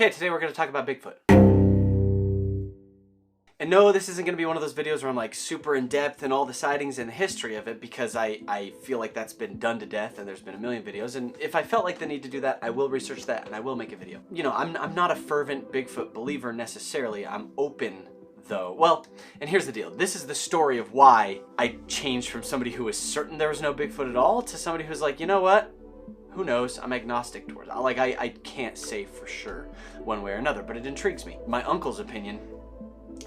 Okay, today we're going to talk about Bigfoot. And no, this isn't going to be one of those videos where I'm like super in depth in all the sightings and the history of it, because I feel like that's been done to death and there's been a million videos. And if I felt like the need to do that, I will research that and I will make a video. You know, I'm not a fervent Bigfoot believer necessarily. I'm open though. Well, and here's the deal. This is the story of why I changed from somebody who was certain there was no Bigfoot at all to somebody who's like, you know what? Who knows? I'm agnostic towards it. Like, I can't say for sure one way or another, but it intrigues me. My uncle's opinion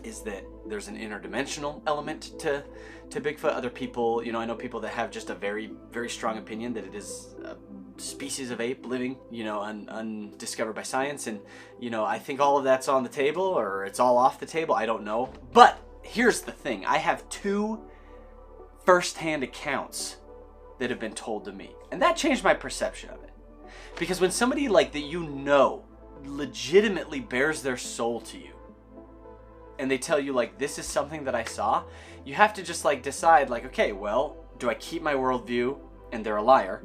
is that there's an interdimensional element to Bigfoot. Other people, you know, I know people that have just a very, very strong opinion that it is a species of ape living, you know, undiscovered by science. And, you know, I think all of that's on the table, or it's all off the table. I don't know. But here's the thing. I have two first-hand accounts that have been told to me. And that changed my perception of it. Because when somebody like that you know legitimately bears their soul to you, and they tell you like, this is something that I saw, you have to just like decide like, okay, well, do I keep my worldview and they're a liar?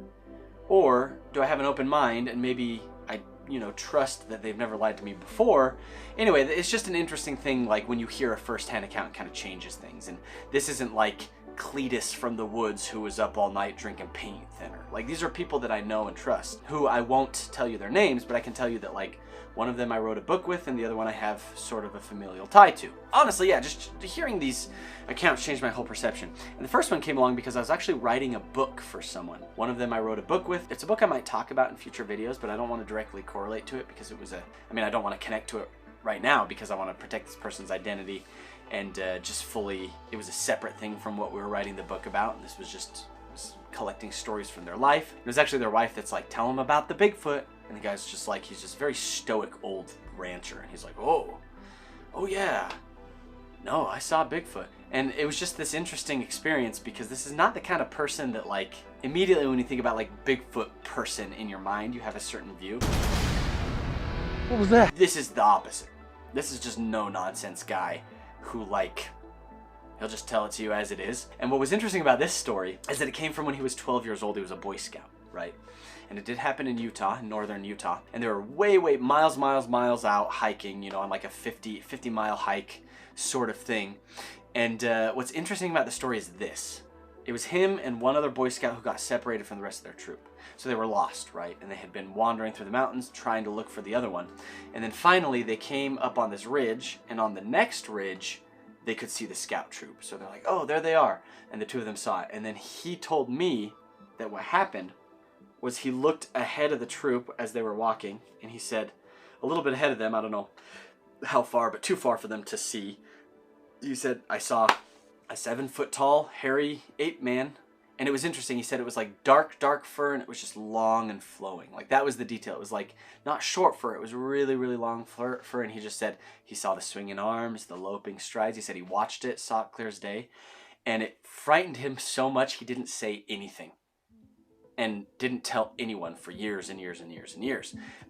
Or do I have an open mind and maybe I, you know, trust that they've never lied to me before? Anyway, it's just an interesting thing, like when you hear a first-hand account, it kind of changes things. And this isn't like Cletus from the woods who was up all night drinking paint thinner. Like, these are people that I know and trust, who I won't tell you their names, but I can tell you that like one of them I wrote a book with and the other one I have sort of a familial tie to. Honestly, yeah, just hearing these accounts changed my whole perception. And the first one came along because I was actually writing a book for someone. One of them I wrote a book with. It's a book I might talk about in future videos, but I don't want to directly correlate to it because it was I don't want to connect to it right now because I want to protect this person's identity. And just fully, it was a separate thing from what we were writing the book about. And this was just collecting stories from their life. It was actually their wife that's like, tell them about the Bigfoot. And the guy's just like, he's just very stoic old rancher. And he's like, oh yeah, no, I saw Bigfoot. And it was just this interesting experience because this is not the kind of person that like, immediately when you think about like Bigfoot person in your mind, you have a certain view. What was that? This is the opposite. This is just no nonsense guy who like, he'll just tell it to you as it is. And what was interesting about this story is that it came from when he was 12 years old. He was a Boy Scout, right? And it did happen in Utah, in northern Utah. And they were way miles out hiking, you know, on like a 50 mile hike sort of thing. And what's interesting about the story is this. It was him and one other Boy Scout who got separated from the rest of their troop. So they were lost, right? And they had been wandering through the mountains trying to look for the other one. And then finally they came up on this ridge, and on the next ridge, they could see the scout troop. So they're like, oh, there they are. And the two of them saw it. And then he told me that what happened was he looked ahead of the troop as they were walking, and he said, a little bit ahead of them, I don't know how far, but too far for them to see. He said, I saw a 7-foot tall, hairy ape man. And it was interesting. He said it was like dark fur, and it was just long and flowing. Like, that was the detail. It was like not short fur. It was really long fur. And he just said he saw the swinging arms, the loping strides. He said he watched it, saw it clear as day. And it frightened him so much he didn't say anything. And didn't tell anyone for years and years.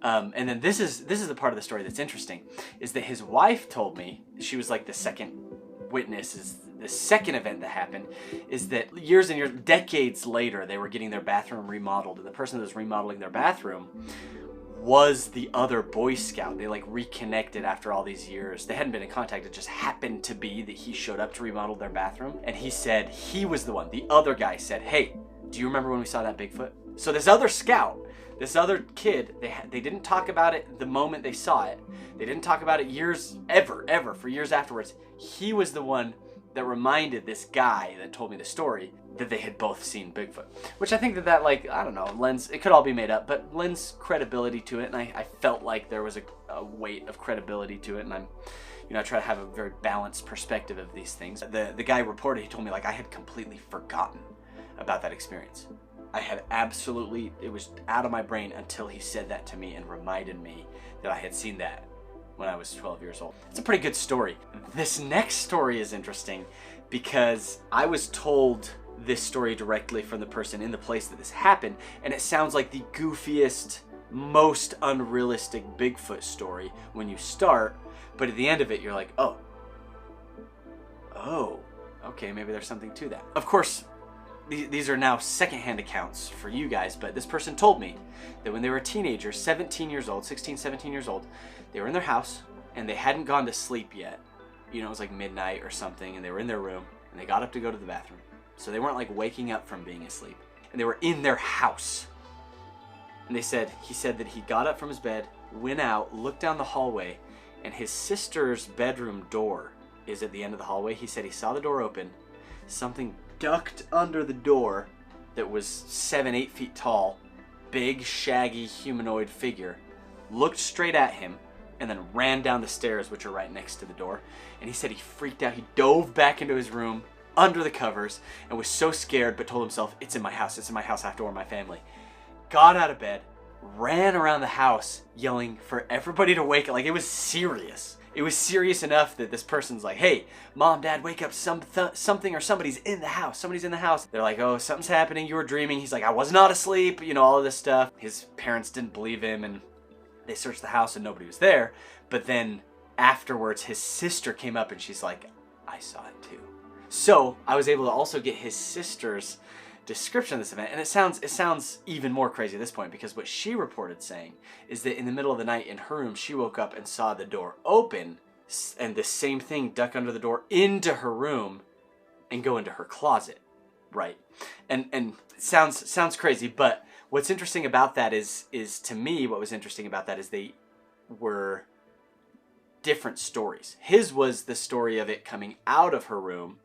And then this is the part of the story that's interesting, is that his wife told me, she was like the second witness, is the second event that happened, is that years and years, decades later, they were getting their bathroom remodeled, and the person that was remodeling their bathroom was the other Boy Scout. They like reconnected after all these years. They hadn't been in contact. It just happened to be that he showed up to remodel their bathroom, and he said he was the one. The other guy said, hey, do you remember when we saw that Bigfoot? So this other scout, this other kid, they didn't talk about it the moment they saw it. They didn't talk about it ever, for years afterwards. He was the one that reminded this guy that told me the story that they had both seen Bigfoot. Which I think that like, I don't know, lends, it could all be made up, but lends credibility to it. And I felt like there was a weight of credibility to it. And I try to have a very balanced perspective of these things. The guy reported, he told me like I had completely forgotten about that experience. I had absolutely, it was out of my brain until he said that to me and reminded me that I had seen that when I was 12 years old. It's a pretty good story. This next story is interesting because I was told this story directly from the person in the place that this happened, and it sounds like the goofiest, most unrealistic Bigfoot story when you start, but at the end of it you're like, oh, okay, maybe there's something to that. Of course, these are now secondhand accounts for you guys, but this person told me that when they were teenagers, 17 years old, 16, 17 years old, they were in their house and they hadn't gone to sleep yet. You know, it was like midnight or something, and they were in their room and they got up to go to the bathroom. So they weren't like waking up from being asleep, and they were in their house. And he said that he got up from his bed, went out, looked down the hallway, and his sister's bedroom door is at the end of the hallway. He said he saw the door open, something ducked under the door that was 7-8 feet tall, big shaggy humanoid figure, looked straight at him, and then ran down the stairs, which are right next to the door. And he said he freaked out. He dove back into his room under the covers and was so scared, but told himself, it's in my house, I have to warn my family. Got out of bed, ran around the house yelling for everybody to wake up. Like, it was serious. It was serious enough that this person's like, hey, mom, dad, wake up, something or somebody's in the house. Somebody's in the house. They're like, oh, something's happening. You were dreaming. He's like, I was not asleep. You know, all of this stuff. His parents didn't believe him, and they searched the house and nobody was there. But then afterwards, his sister came up and she's like, I saw it too. So I was able to also get his sister's description of this event, and it sounds even more crazy at this point, because what she reported saying is that in the middle of the night in her room, she woke up and saw the door open and the same thing duck under the door into her room and go into her closet, right? And it sounds crazy, but what's interesting about that is to me, what was interesting about that is they were different stories. His was the story of it coming out of her room,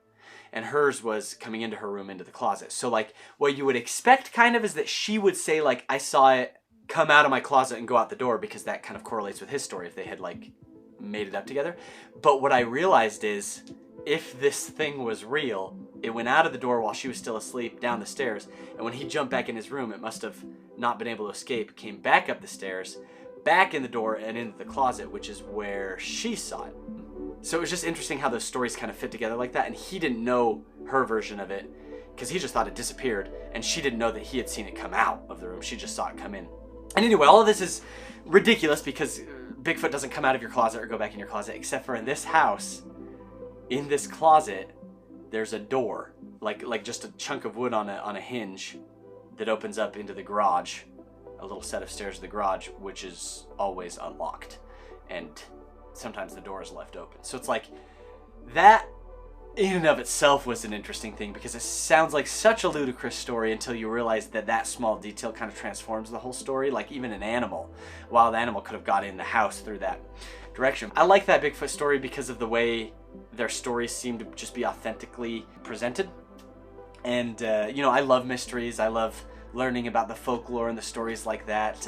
and hers was coming into her room, into the closet. So like what you would expect kind of is that she would say like, I saw it come out of my closet and go out the door, because that kind of correlates with his story if they had like made it up together. But what I realized is, if this thing was real, it went out of the door while she was still asleep down the stairs, and when he jumped back in his room, it must have not been able to escape, came back up the stairs, back in the door and into the closet, which is where she saw it. So it was just interesting how those stories kind of fit together like that, and he didn't know her version of it because he just thought it disappeared, and she didn't know that he had seen it come out of the room. She just saw it come in. And anyway, all of this is ridiculous because Bigfoot doesn't come out of your closet or go back in your closet, except for in this house, in this closet, there's a door, like just a chunk of wood on a hinge that opens up into the garage, a little set of stairs to the garage, which is always unlocked, and sometimes the door is left open. So it's like, that in and of itself was an interesting thing, because it sounds like such a ludicrous story until you realize that small detail kind of transforms the whole story. Like even an animal, wild animal, could have got in the house through that direction. I like that Bigfoot story because of the way their stories seem to just be authentically presented. And you know, I love mysteries. I love learning about the folklore and the stories like that.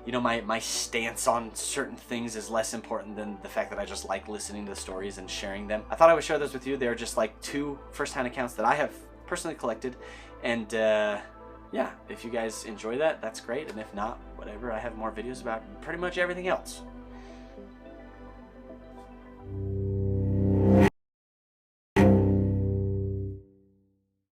You know, my stance on certain things is less important than the fact that I just like listening to the stories and sharing them. I thought I would share those with you. They're just like 2 first-hand accounts that I have personally collected. And yeah, if you guys enjoy that, that's great. And if not, whatever, I have more videos about pretty much everything else.